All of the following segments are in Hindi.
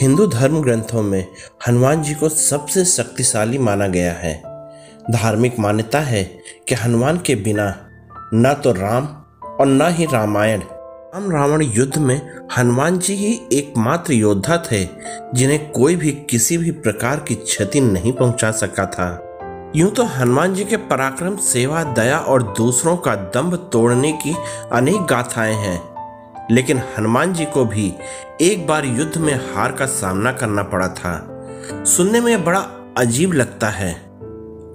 हिंदू धर्म ग्रंथों में हनुमान जी को सबसे शक्तिशाली माना गया है। धार्मिक मान्यता है कि हनुमान के बिना न तो राम और न ही रामायण। राम रावण युद्ध में हनुमान जी ही एकमात्र योद्धा थे जिन्हें कोई भी किसी भी प्रकार की क्षति नहीं पहुंचा सका था। यूं तो हनुमान जी के पराक्रम, सेवा, दया और दूसरों का दंभ तोड़ने की अनेक गाथाएं हैं, लेकिन हनुमान जी को भी एक बार युद्ध में हार का सामना करना पड़ा था। सुनने में बड़ा अजीब लगता है,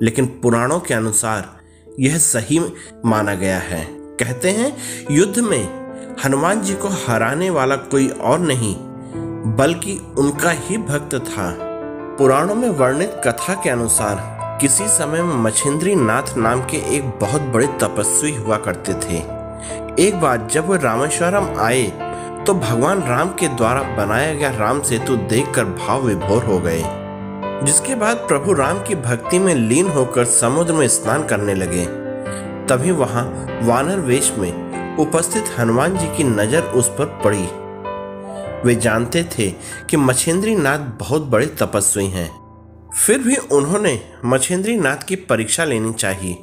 लेकिन पुराणों के अनुसार यह सही माना गया है। कहते हैं युद्ध में हनुमान जी को हराने वाला कोई और नहीं बल्कि उनका ही भक्त था। पुराणों में वर्णित कथा के अनुसार किसी समय में मछिंद्री नाथ नाम के एक बहुत बड़े तपस्वी हुआ करते थे। एक बार जब वे रामेश्वरम आए तो भगवान राम के द्वारा बनाया गया राम सेतु देखकर भाव विभोर हो गए, जिसके बाद प्रभु राम की भक्ति में लीन होकर समुद्र में स्नान करने लगे। तभी वहां वानर वेश में उपस्थित हनुमान जी की नजर उस पर पड़ी। वे जानते थे कि मछिंद्री नाथ बहुत बड़े तपस्वी हैं, फिर भी उन्होंने मछिंद्री नाथ की परीक्षा लेनी चाहिए।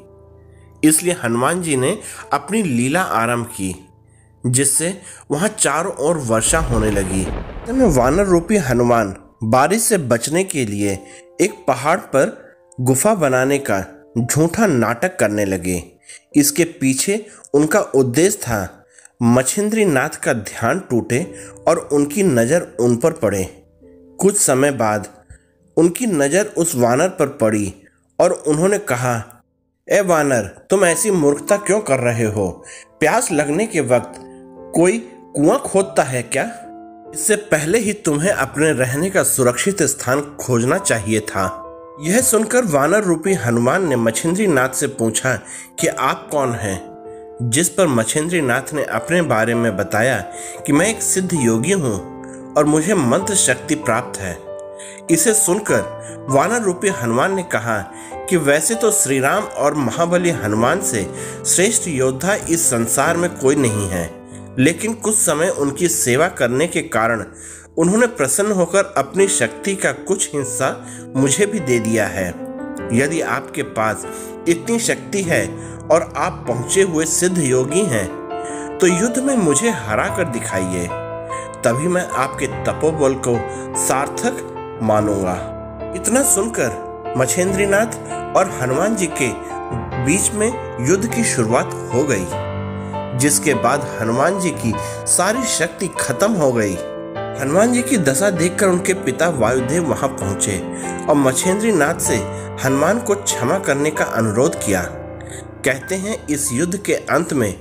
इसलिए हनुमान जी ने अपनी लीला आरंभ की, जिससे वहां चारों ओर वर्षा होने लगी। वानर रूपी हनुमान बारिश से बचने के लिए एक पहाड़ पर गुफा बनाने का झूठा नाटक करने लगे। इसके पीछे उनका उद्देश्य था मछिंद्री नाथ का ध्यान टूटे और उनकी नज़र उन पर पड़े। कुछ समय बाद उनकी नज़र उस वानर पर पड़ी और उन्होंने कहा, ए वानर, तुम ऐसी मूर्खता क्यों कर रहे हो? प्यास लगने के वक्त कोई कुआं खोदता है क्या? इससे पहले ही तुम्हें अपने रहने का सुरक्षित स्थान खोजना चाहिए था। यह सुनकर वानर रूपी हनुमान ने मछिंद्री नाथ से पूछा कि आप कौन हैं? जिस पर मछिंद्री नाथ ने अपने बारे में बताया कि मैं एक सिद्ध योगी हूँ और मुझे मंत्र शक्ति प्राप्त है। इसे सुनकर वानर रूपी हनुमान ने कहा कि वैसे तो श्री राम और महाबली हनुमान से श्रेष्ठ योद्धा इस संसार में कोई नहीं है, लेकिन कुछ समय उनकी सेवा करने के कारण उन्होंने प्रसन्न होकर अपनी शक्ति का कुछ हिस्सा मुझे भी दे दिया है। यदि आपके पास इतनी शक्ति है और आप पहुंचे हुए सिद्ध योगी हैं, तो युद्ध में मुझे हरा कर दिखाइए, तभी मैं आपके तपोबल को सार्थक मानूंगा। इतना सुनकर मछिंद्री नाथ और हनुमान जी के बीच में युद्ध की शुरुआत हो गई, जिसके बाद हनुमान जी की सारी शक्ति खत्म हो गई। हनुमान जी की दशा देखकर उनके पिता वायुदेव वहां पहुंचे और मछिंद्री नाथ से हनुमान को क्षमा करने का अनुरोध किया। कहते हैं इस युद्ध के अंत में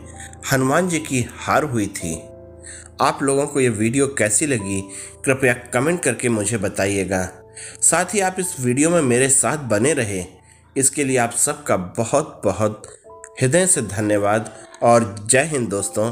हनुमान जी की हार हुई थी। आप लोगों को ये वीडियो कैसी लगी कृपया कमेंट करके मुझे बताइएगा। साथ ही आप इस वीडियो में मेरे साथ बने रहे, इसके लिए आप सबका बहुत बहुत हृदय से धन्यवाद और जय हिंद दोस्तों।